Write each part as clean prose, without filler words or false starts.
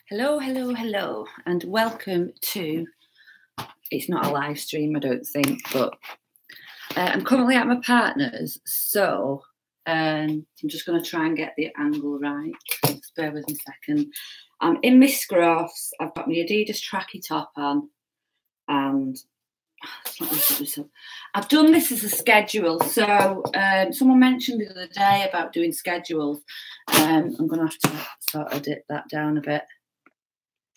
Hello, hello, hello, and welcome to, it's not a live stream, I don't think, but I'm currently at my partner's, so I'm just going to try and get the angle right. Just bear with me a second. I'm in my scruffs, I've got my Adidas tracky top on, and I've done this as a schedule. So someone mentioned the other day about doing schedules. I'm going to have to sort of dip that down a bit.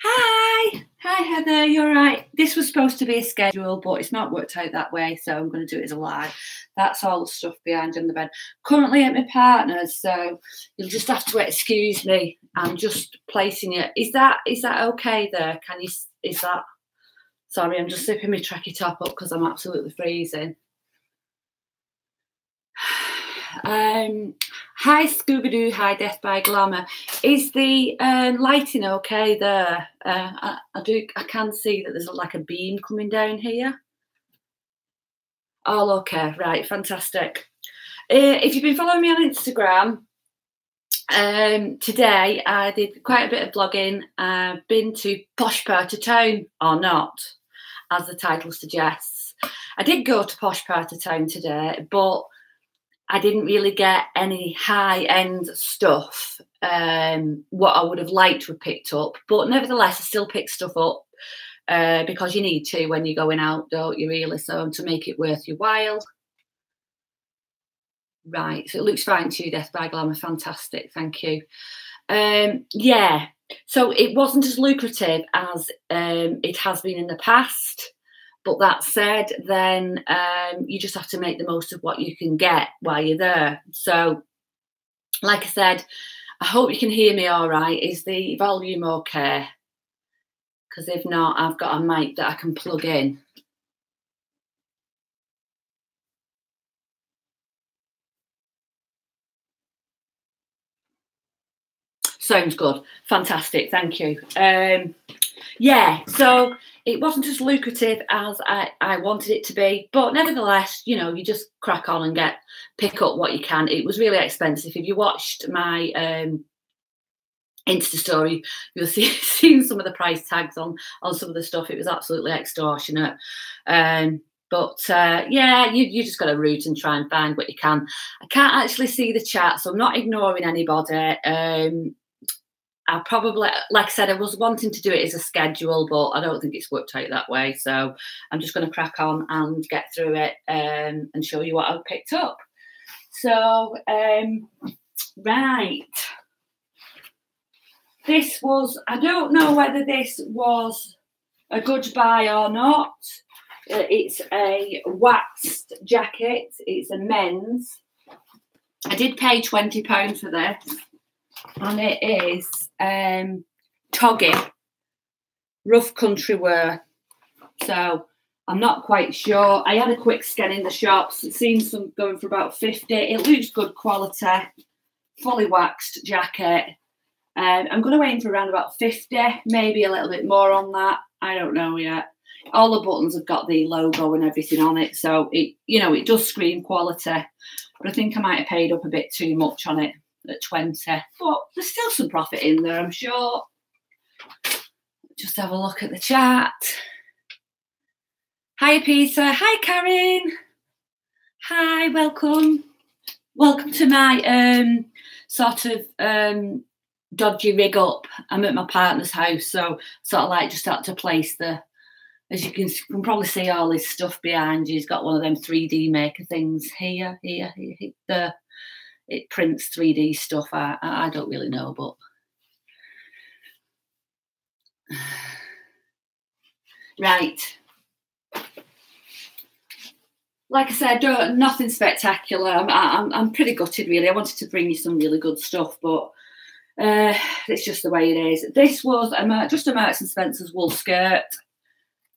Hi Heather, you're right. This was supposed to be a schedule, but it's not worked out that way, so I'm going to do it as a live. That's all the stuff behind in the bed. Currently at my partner's, so you'll just have to excuse me. I'm just placing it. Is that okay there? Can you? Is that? Sorry, I'm just zipping my tracky top up because I'm absolutely freezing. Hi Scooby-Doo, hi Death by Glamour. Is the lighting okay there? I can see that there's like a beam coming down here. All okay, right, fantastic. If you've been following me on Instagram, today I did quite a bit of blogging. I've been to Posh part of town, or not, as the title suggests. I did go to Posh part of town today, but I didn't really get any high-end stuff, what I would have liked to have picked up. But nevertheless, I still picked stuff up because you need to when you're going out, don't you, really? So to make it worth your while. Right, so it looks fine to you, Death by Glamour. Fantastic, thank you. Yeah, so it wasn't as lucrative as it has been in the past. But that said, then you just have to make the most of what you can get while you're there. So, like I said, I hope you can hear me all right. Is the volume okay? Because if not, I've got a mic that I can plug in. Sounds good. Fantastic. Thank you. Yeah, so it wasn't as lucrative as I wanted it to be, but nevertheless, you know, you just crack on and pick up what you can. It was really expensive. If you watched my Insta story, you'll see some of the price tags on some of the stuff. It was absolutely extortionate. But yeah, you just got to root and try and find what you can. I can't actually see the chat, so I'm not ignoring anybody. I probably, like I said, I was wanting to do it as a schedule, but I don't think it's worked out that way. So I'm just going to crack on and get through it and show you what I've picked up. So, right. This was, I don't know whether this was a good buy or not. It's a waxed jacket. It's a men's. I did pay £20 for this. And it is toggy, rough country wear. So I'm not quite sure. I had a quick scan in the shops. I've seen some going for about 50. It looks good quality, fully waxed jacket. I'm going to aim for around about 50, maybe a little bit more on that. I don't know yet. All the buttons have got the logo and everything on it, so it, you know, it does scream quality. But I think I might have paid up a bit too much on it at 20, but there's still some profit in there, I'm sure. Just have a look at the chat. Hi Peter, hi Karen, hi, welcome to my sort of dodgy rig up. I'm at my partner's house, so sort of like just start to place the, as you can probably see all his stuff behind you. He's got one of them 3D maker things here. It prints 3D stuff. I don't really know, but right. Like I said, nothing spectacular. I'm pretty gutted, really. I wanted to bring you some really good stuff, but it's just the way it is. This was just a Marks and Spencer's wool skirt.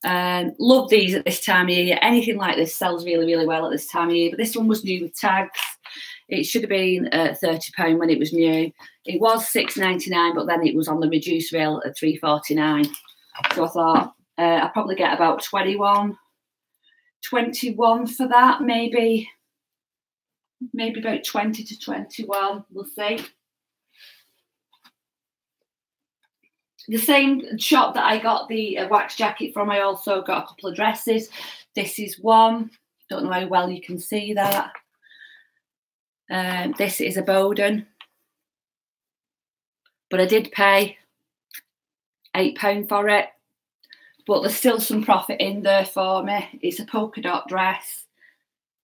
Love these at this time of year. Anything like this sells really, really well at this time of year. But this one was new with tags. It should have been £30 when it was new. It was £6.99, but then it was on the reduced rail at £3.49. So I thought I'll probably get about 21 for that, maybe about 20 to 21. We'll see. The same shop that I got the wax jacket from, I also got a couple of dresses. This is one. Don't know how well you can see that. This is a Bowden. But I did pay £8 for it. But there's still some profit in there for me. It's a polka dot dress.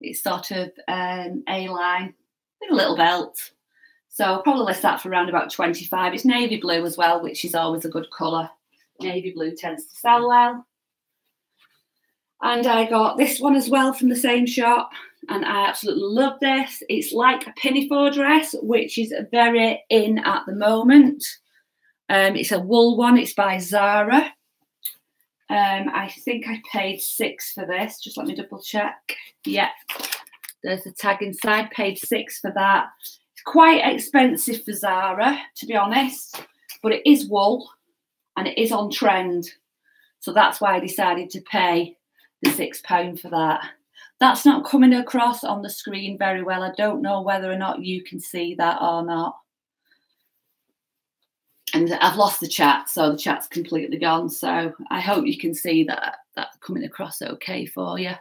It's sort of A-line with a little belt. So I'll probably list that for around about 25. It's navy blue as well, which is always a good colour. Navy blue tends to sell well. And I got this one as well from the same shop. And I absolutely love this. It's like a pinafore dress, which is very in at the moment. It's a wool one. It's by Zara. I think I paid £6 for this. Just let me double check. Yeah, there's the tag inside. Paid £6 for that. It's quite expensive for Zara, to be honest, but it is wool and it is on trend. So that's why I decided to pay the £6 for that. That's not coming across on the screen very well. I don't know whether or not you can see that or not. And I've lost the chat, so the chat's completely gone. So I hope you can see that coming across okay for you.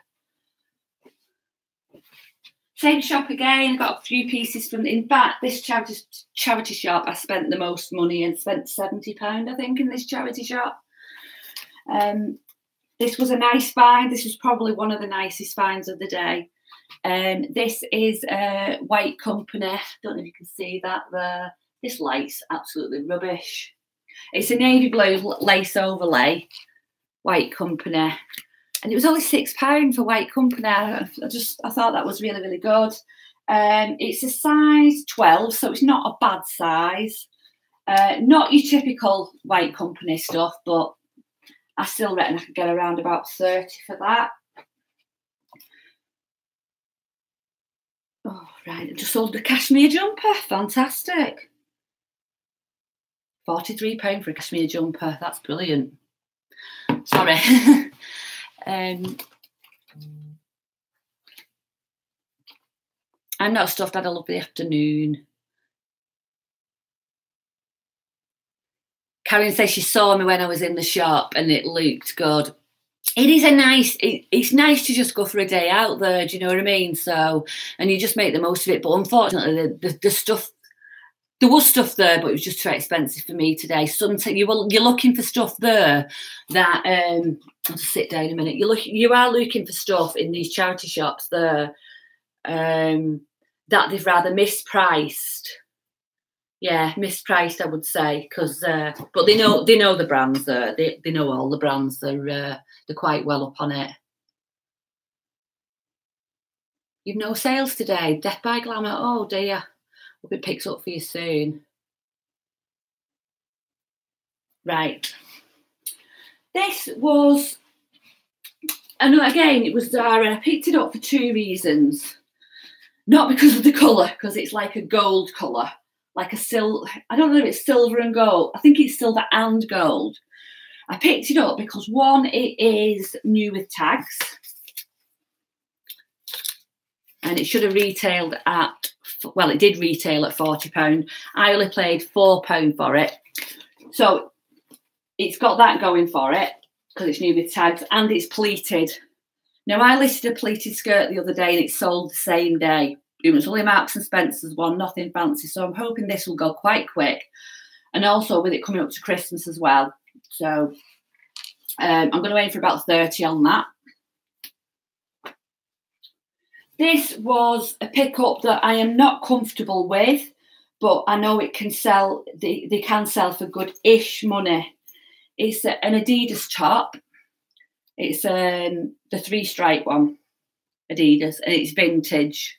Same shop again. Got a few pieces from. In fact, this charity shop, I spent the most money and spent £70, I think, in this charity shop. This was a nice find. This was probably one of the nicest finds of the day. This is a White Company. Don't know if you can see that there. This light's absolutely rubbish. It's a navy blue lace overlay, White Company. And it was only £6 for White Company. I thought that was really, really good. It's a size 12, so it's not a bad size. Not your typical White Company stuff, but I still reckon I could get around about 30 for that. Oh, right. I just sold the cashmere jumper. Fantastic. £43 for a cashmere jumper. That's brilliant. Sorry. I'm not stuffed. Had a lovely afternoon. Karen says she saw me when I was in the shop and it looked good. It is a nice, it's nice to just go for a day out there, do you know what I mean? So, and you just make the most of it. But unfortunately, the stuff, there was stuff there, but it was just too expensive for me today. Sometimes you're looking for stuff there that, I'll just sit down a minute. You are looking for stuff in these charity shops there that they've rather mispriced. Yeah, mispriced, I would say, because but they know the brands there. They know all the brands. They're quite well up on it. You've no sales today. Death by Glamour. Oh dear. Hope it picks up for you soon. Right. This was, I know again it was Zara. I picked it up for two reasons. Not because of the colour, because it's like a gold colour. Like a silver, I don't know if it's silver and gold. I think it's silver and gold. I picked it up because one, it is new with tags. And it should have retailed at, well, it did retail at £40. I only paid £4 for it. So it's got that going for it because it's new with tags and it's pleated. Now, I listed a pleated skirt the other day and it sold the same day. It was only Marks and Spencer's one, nothing fancy. So I'm hoping this will go quite quick. And also with it coming up to Christmas as well. So I'm going to aim for about 30 on that. This was a pickup that I am not comfortable with, but I know it can sell, they can sell for good-ish money. It's an Adidas top. It's the three-stripe one, Adidas, and it's vintage.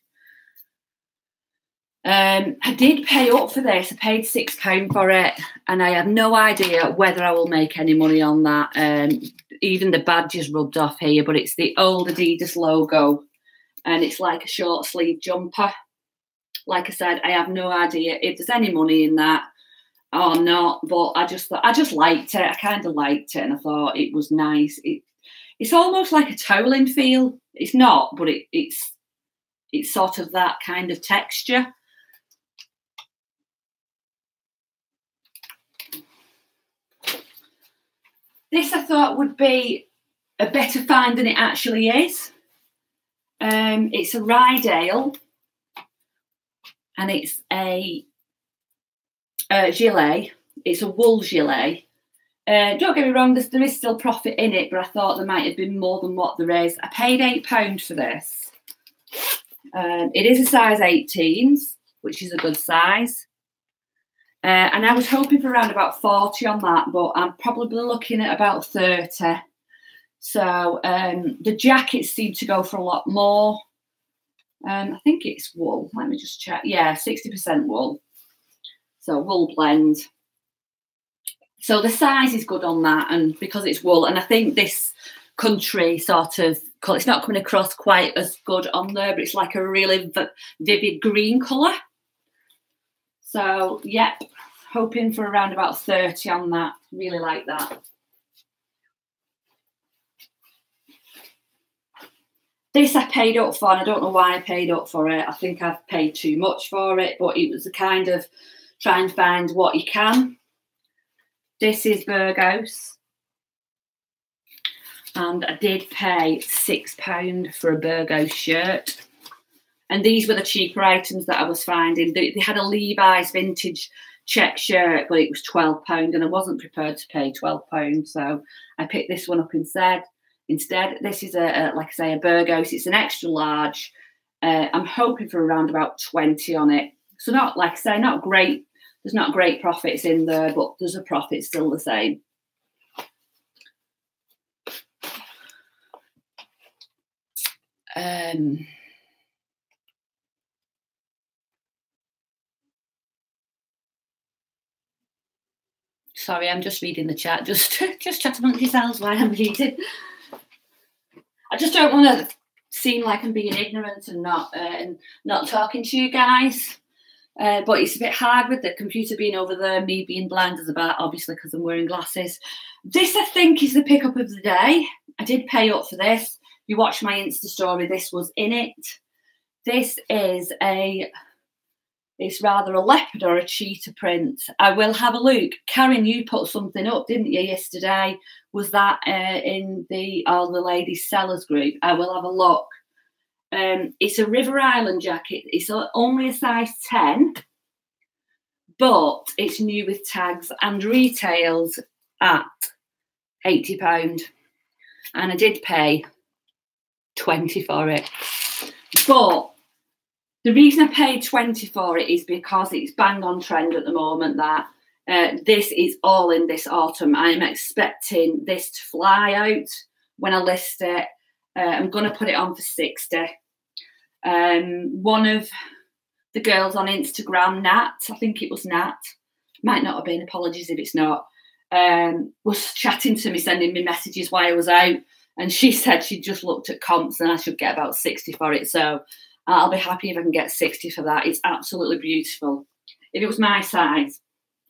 I did pay up for this. I paid £6 for it, and I have no idea whether I will make any money on that. Even the badge is rubbed off here, but it's the old Adidas logo, and it's like a short sleeve jumper. Like I said, I have no idea if there's any money in that or not, but I just liked it. I kind of liked it, and I thought it was nice. It's almost like a toweling feel. It's not, but it's sort of that kind of texture. This I thought would be a better find than it actually is. It's a Rydale, and it's a gilet. It's a wool gilet. Don't get me wrong, there is still profit in it, but I thought there might have been more than what there is. I paid £8 for this. It is a size 18s, which is a good size. And I was hoping for around about 40 on that, but I'm probably looking at about 30. So the jackets seem to go for a lot more. I think it's wool. Let me just check. Yeah, 60% wool. So wool blend. So the size is good on that, and because it's wool, and I think this country sort of, it's not coming across quite as good on there, but it's like a really vivid green colour. So, yep, hoping for around about 30 on that. Really like that. This I paid up for, and I don't know why I paid up for it. I think I've paid too much for it, but it was a kind of try and find what you can. This is Burgos, and I did pay £6 for a Burgos shirt. And these were the cheaper items that I was finding. They had a Levi's vintage check shirt, but it was £12, and I wasn't prepared to pay £12, so I picked this one up instead. This is like I say, a Burgos. It's an extra large. I'm hoping for around about 20 on it. So not, like I say, not great. There's not great profits in there, but there's a profit still the same. Sorry, I'm just reading the chat. Just chat amongst yourselves while I'm reading. I just don't want to seem like I'm being ignorant and not talking to you guys. But it's a bit hard with the computer being over there, me being blind as a bat, obviously, because I'm wearing glasses. This, I think, is the pickup of the day. I did pay up for this. You watched my Insta story, this was in it. This is it's rather a leopard or a cheetah print. I will have a look. Karen, you put something up, didn't you, yesterday? Was that in all the ladies sellers group? I will have a look. It's a River Island jacket. It's only a size 10, but it's new with tags and retails at £80. And I did pay 20 for it. But the reason I paid 20 for it is because it's bang on trend at the moment that this is all in this autumn. I'm expecting this to fly out when I list it. I'm going to put it on for 60. One of the girls on Instagram, Nat, I think it was Nat, might not have been, apologies if it's not, was chatting to me, sending me messages while I was out, and she said she just looked at comps and I should get about 60 for it. So I'll be happy if I can get 60 for that. It's absolutely beautiful. If it was my size,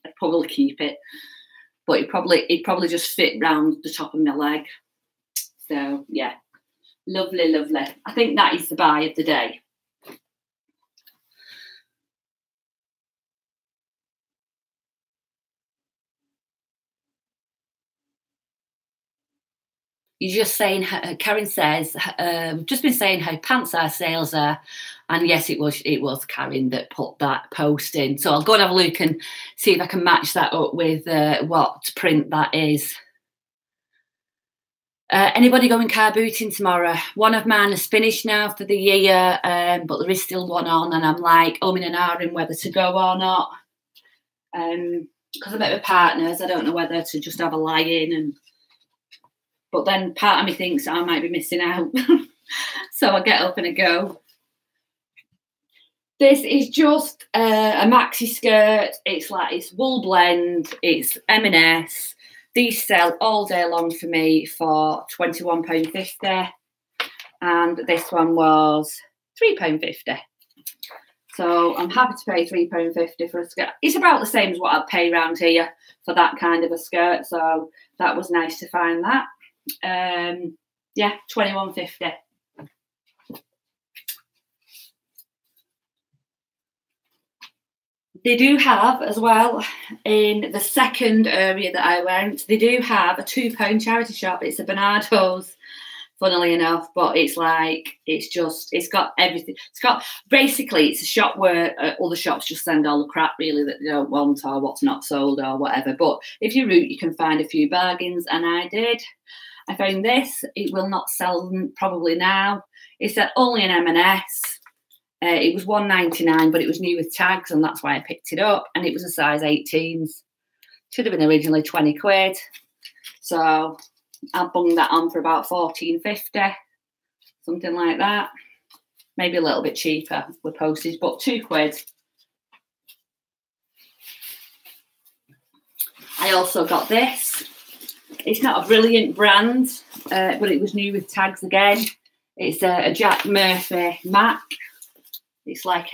I'd probably keep it, but it'd probably just fit round the top of my leg. So yeah, lovely, lovely. I think that is the buy of the day. You're just saying, Karen says, just been saying how pants our sales are. And yes, it was Karen that put that post in. So I'll go and have a look and see if I can match that up with what print that is. Anybody going car booting tomorrow? One of mine is finished now for the year, but there is still one on, and I'm like, in and ahhing whether to go or not. Because I'm at my partner's, I don't know whether to just have a lie in, but then part of me thinks I might be missing out. So I get up and I go. This is just a maxi skirt. It's wool blend. It's M&S. These sell all day long for me for £21.50. And this one was £3.50. So I'm happy to pay £3.50 for a skirt. It's about the same as what I'd pay around here for that kind of a skirt. So that was nice to find that. Yeah, £21.50. They do have as well, in the second area that I went, they do have a £2 charity shop. It's a Bernardo's, funnily enough, but it's like, it's got everything. Basically, it's a shop where other shops just send all the crap really that they don't want or what's not sold or whatever. But if you root, you can find a few bargains, and I did. I found this. It will not sell probably now. It's only an M&S. It was £1.99, but it was new with tags, and that's why I picked it up. And it was a size 18s. Should have been originally 20 quid. So I bunged that on for about £14.50, something like that. Maybe a little bit cheaper with postage, but £2. I also got this. It's not a brilliant brand, but it was new with tags again. It's a Jack Murphy MAC. It's like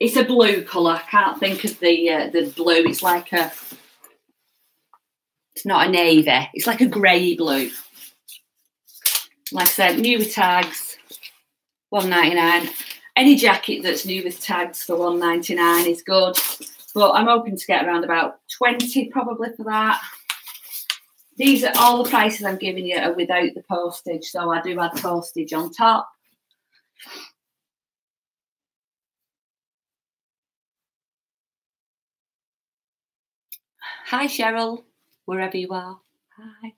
it's a blue colour. I can't think of the blue. It's like it's not a navy. It's like a grey blue. Like I said, new with tags, £1.99. Any jacket that's new with tags for £1.99 is good. But I'm hoping to get around about 20 probably for that. These are all the prices I'm giving you are without the postage, so I do add postage on top. Hi, Cheryl, wherever you are. Hi.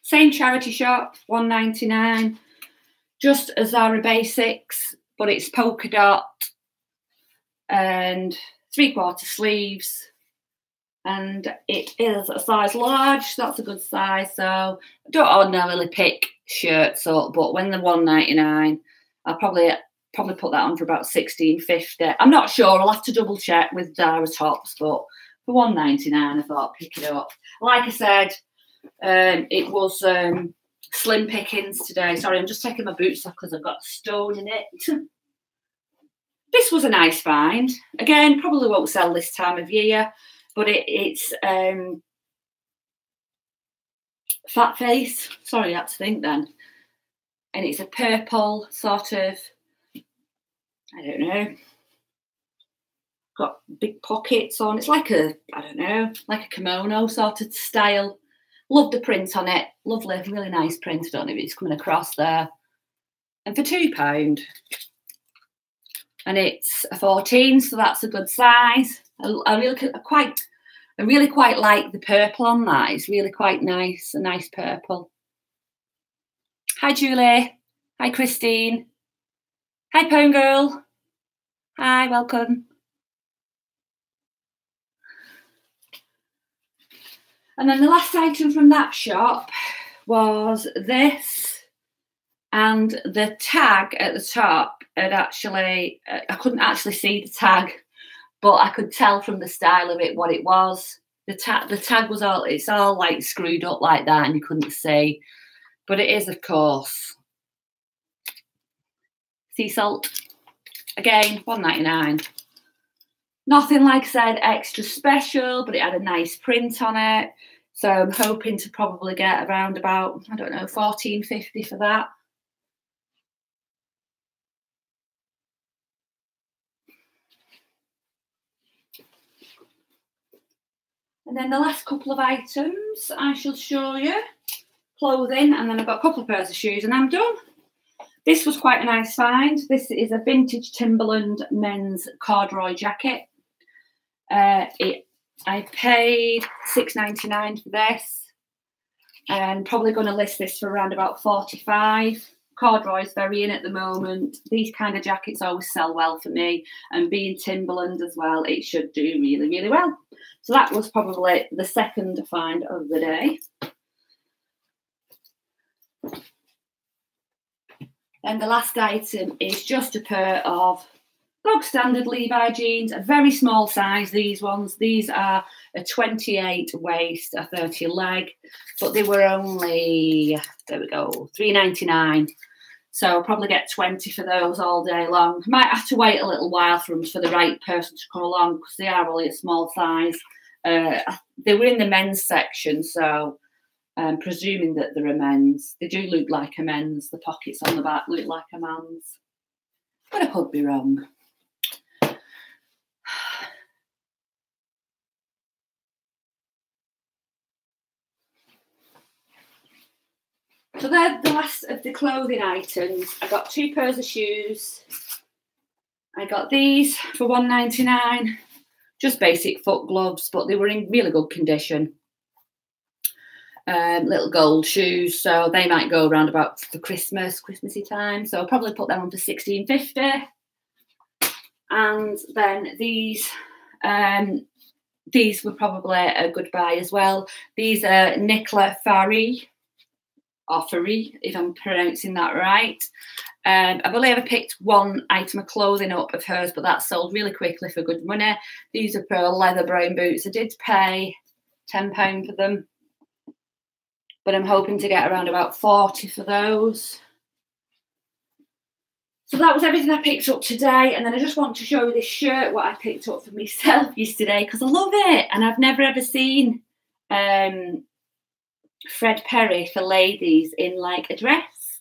Same charity shop, £1.99. Just a Zara Basics, but it's polka dot and 3/4 sleeves, and it is a size large, so that's a good size. So I don't ordinarily pick shirts up, but when they're £1.99, I'll probably put that on for about £16.50. I'm not sure, I'll have to double check with Zara tops, but for £1.99 I thought pick it up. Like I said, it was slim pickings today. Sorry, I'm just taking my boots off because I've got a stone in it. This was a nice find. Again, probably won't sell this time of year, but it's fat face. Sorry, I had to think then. And it's a purple sort of, I don't know, got big pockets on. It's like a, I don't know, like a kimono sort of style. Love the print on it. Lovely, really nice print. I don't know if it's coming across there. And for £2. And it's a 14, so that's a good size. I really quite like the purple on that. It's really quite nice, a nice purple. Hi, Julie. Hi, Christine. Hi, Pone Girl. Hi, welcome. And then the last item from that shop was this. And the tag at the top had actually, I couldn't actually see the tag, but I could tell from the style of it what it was. The tag was it's all like screwed up like that and you couldn't see. But it is, of course, sea salt. Again, £1.99. Nothing, like I said, extra special, but it had a nice print on it. So I'm hoping to probably get around about, I don't know, £14.50 for that. And then the last couple of items I shall show you. Clothing, and then I've got a couple of pairs of shoes and I'm done. This was quite a nice find. This is a vintage Timberland men's corduroy jacket. I paid £6.99 for this, and probably going to list this for around about £45. Corduroy's very in at the moment. These kind of jackets always sell well for me, and being Timberland as well, it should do really, really well. So that was probably the second find of the day. And the last item is just a pair of bog standard Levi jeans, a very small size, these ones. These are a 28 waist, a 30 leg, but they were only, there we go, £3.99. So I'll probably get 20 for those all day long. Might have to wait a little while for the right person to come along because they are only a small size. They were in the men's section, so presuming that they're a men's. They do look like a men's. The pockets on the back look like a man's. But I could be wrong. So they're the last of the clothing items. I got 2 pairs of shoes. I got these for £1.99. Just basic foot gloves, but they were in really good condition. Little gold shoes, so they might go around about for Christmassy time. So I'll probably put them on for £16.50. And then these were probably a good buy as well. These are Nicola Farey, or Farey, if I'm pronouncing that right. I believe I picked one item of clothing up of hers, but that sold really quickly for good money. These are pearl leather brown boots. I did pay £10 for them, but I'm hoping to get around about 40 for those. So that was everything I picked up today. And then I just want to show you this shirt, what I picked up for myself yesterday, because I love it. And I've never ever seen Fred Perry for ladies in like a dress.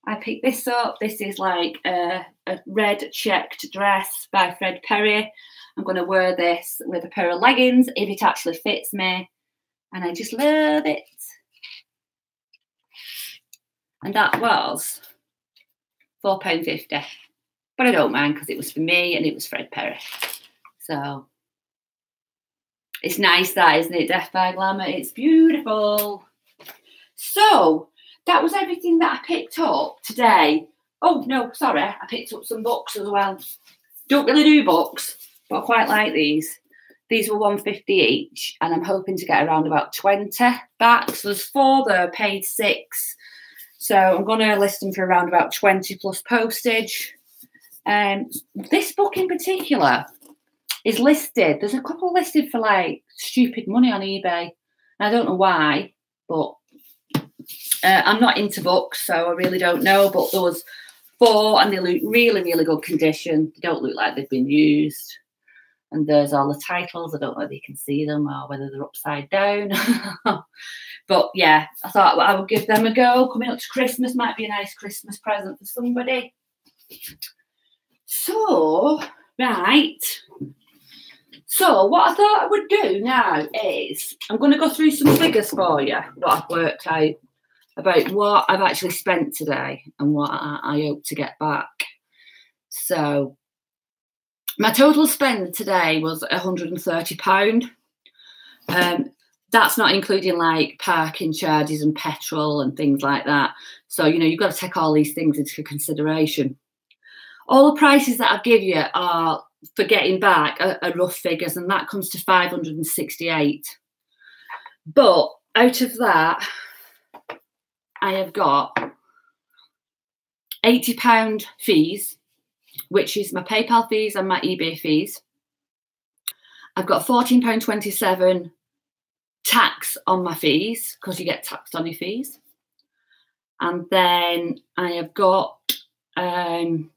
I picked this up. This is like a red checked dress by Fred Perry. I'm going to wear this with a pair of leggings if it actually fits me. And I just love it. And that was £4.50. But I don't mind because it was for me and it was Fred Perry. So it's nice that, isn't it? Death by Glamour. It's beautiful. So that was everything that I picked up today. Oh, no, sorry. I picked up some books as well. Don't really do books, but I quite like these. These were £1.50 each, and I'm hoping to get around about 20 back. So there's 4 there, paid 6. So I'm going to list them for around about 20 plus postage. This book in particular is listed. There's a couple listed for like stupid money on eBay. I don't know why, but I'm not into books, so I really don't know. But there was 4 and they look really, really good condition. They don't look like they've been used. And there's all the titles. I don't know if you can see them or whether they're upside down. But yeah, I thought I would give them a go. Coming up to Christmas might be a nice Christmas present for somebody. So, right. So what I thought I would do now is I'm going to go through some figures for you, what I've worked out about what I've actually spent today and what I hope to get back. So my total spend today was £130. That's not including like parking charges and petrol and things like that. So, you know, you've got to take all these things into consideration. All the prices that I give you are for getting back are rough figures, and that comes to 568. But out of that, I have got £80 fees, which is my PayPal fees and my eBay fees. I've got £14.27 tax on my fees, because you get taxed on your fees. And then I have got 20%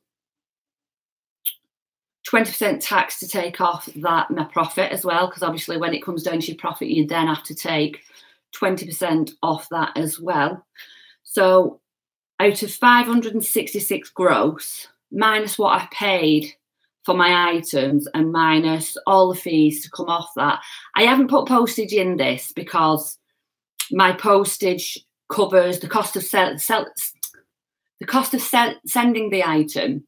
tax to take off that my profit as well, because obviously when it comes down to your profit, you then have to take 20% off that as well. So out of 566 gross, minus what I've paid for my items and minus all the fees to come off that. I haven't put postage in this because my postage covers the cost of sending the item,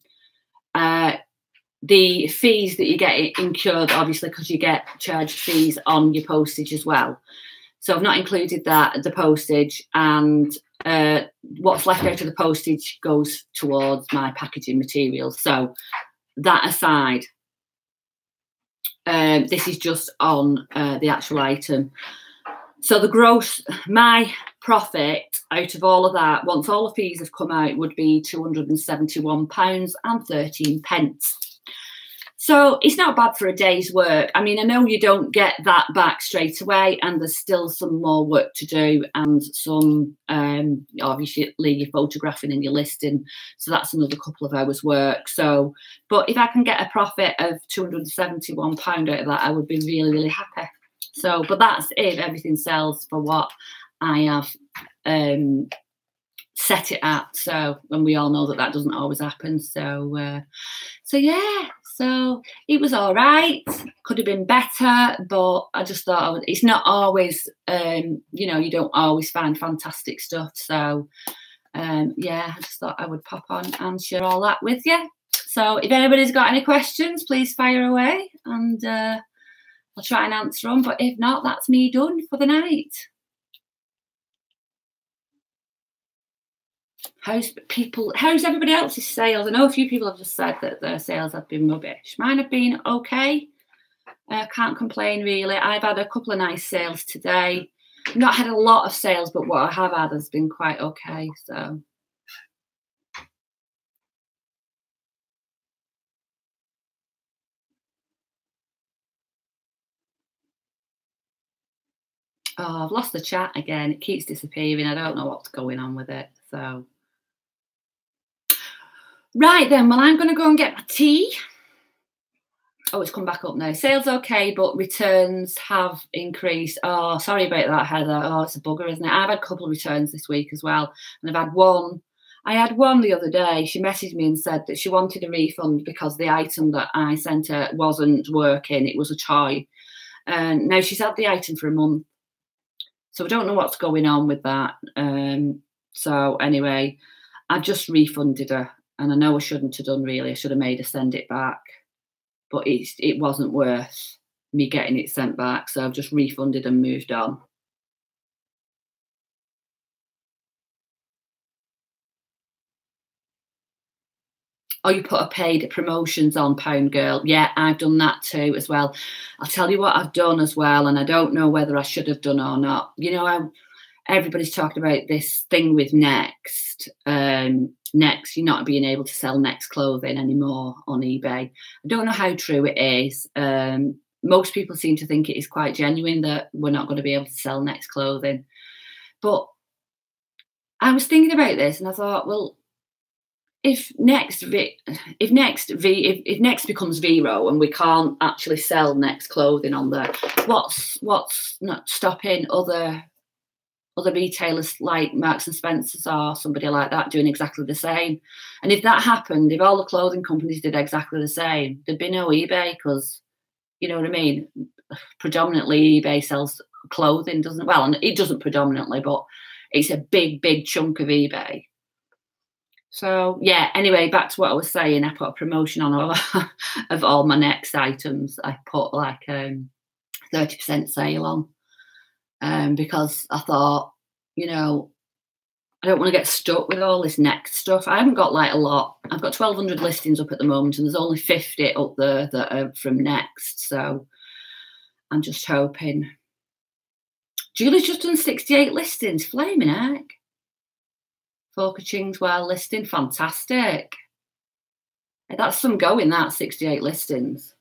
the fees that you get incurred, obviously, because you get charged fees on your postage as well. So I've not included that, the postage, and what's left out of the postage goes towards my packaging materials. So that aside, this is just on the actual item. So the gross, my profit out of all of that, once all the fees have come out, would be £271.13. So it's not bad for a day's work. I mean, I know you don't get that back straight away, and there's still some more work to do, and some, obviously, you're photographing and you're listing. So that's another couple of hours work. So, but if I can get a profit of £271 out of that, I would be really, really happy. So, but that's if everything sells for what I have set it at. So, and we all know that that doesn't always happen. So yeah. So it was all right. Could have been better, but I just thought it's not always, you know, you don't always find fantastic stuff. So, yeah, I just thought I would pop on and share all that with you. So if anybody's got any questions, please fire away and I'll try and answer them. But if not, that's me done for the night. How's everybody else's sales? I know a few people have just said that their sales have been rubbish. Mine have been okay. Can't complain really. I've had a couple of nice sales today. I've not had a lot of sales, but what I have had has been quite okay. So. Oh, I've lost the chat again. It keeps disappearing. I don't know what's going on with it. So. Right then, well, I'm going to go and get my tea. Oh, it's come back up now. Sales okay, but returns have increased. Oh, sorry about that, Heather. Oh, it's a bugger, isn't it? I've had a couple of returns this week as well. And I've had one. I had one the other day. She messaged me and said that she wanted a refund because the item that I sent her wasn't working. It was a toy. And now she's had the item for a month. So I don't know what's going on with that. So anyway, I've just refunded her. And I know I shouldn't have done really. I should have made her send it back. But it wasn't worth me getting it sent back. So I've just refunded and moved on. Oh, you put a paid promotions on, Pound Girl. Yeah, I've done that too as well. I'll tell you what I've done as well, and I don't know whether I should have done or not. You know, everybody's talking about this thing with Next. Next, you're not being able to sell Next clothing anymore on eBay. I don't know how true it is. Most people seem to think it is quite genuine that we're not going to be able to sell Next clothing. But I was thinking about this and I thought, well, if Next becomes Vero and we can't actually sell Next clothing on there, what's not stopping other retailers like Marks and Spencer's or somebody like that doing exactly the same? And if that happened, if all the clothing companies did exactly the same, there'd be no eBay because, you know what I mean? Predominantly eBay sells clothing, doesn't it? Well, and it doesn't predominantly, but it's a big chunk of eBay. So yeah, anyway, back to what I was saying, I put a promotion on all of all my Next items. I put like 30% sale on because I thought, you know, I don't want to get stuck with all this Next stuff. I haven't got like a lot. I've got 1,200 listings up at the moment and there's only 50 up there that are from Next. So I'm just hoping. Julie's just done 68 listings, flaming heck. Foka Ching's well listing, fantastic. That's some going, that 68 listings.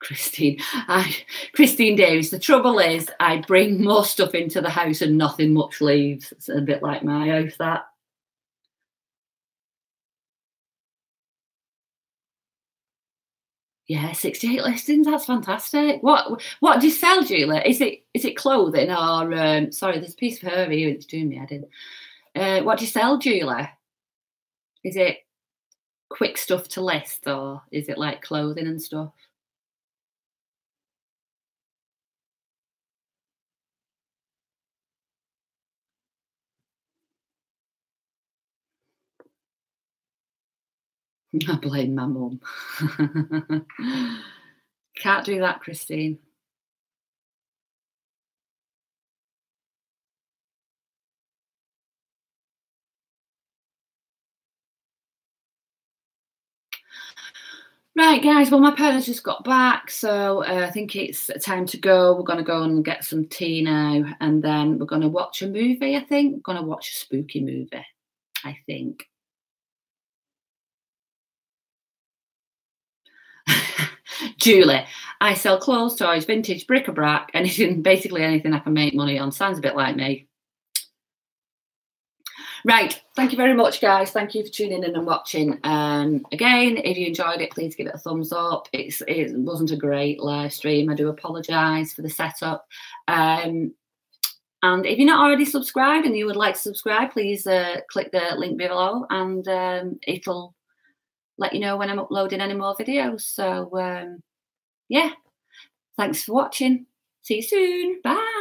Christine Davis, the trouble is I bring more stuff into the house and nothing much leaves. It's a bit like my house, that. Yeah, 68 listings, that's fantastic. What do you sell, Julie? Is it clothing or sorry, there's a piece of her here, it's doing me head in. What do you sell, Julie? Is it quick stuff to list or is it like clothing and stuff? I blame my mum. Can't do that, Christine. Right, guys, well, my parents just got back, so I think it's time to go. We're going to go and get some tea now, and then we're going to watch a movie, I think. We're going to watch a spooky movie, I think. Julie, I sell clothes, toys, vintage, bric-a-brac, basically anything I can make money on. Sounds a bit like me. Right. Thank you very much, guys. Thank you for tuning in and watching. Again, if you enjoyed it, please give it a thumbs up. It wasn't a great live stream. I do apologise for the setup. And if you're not already subscribed and you would like to subscribe, please click the link below, and it'll let you know when I'm uploading any more videos. So, yeah. Thanks for watching. See you soon. Bye.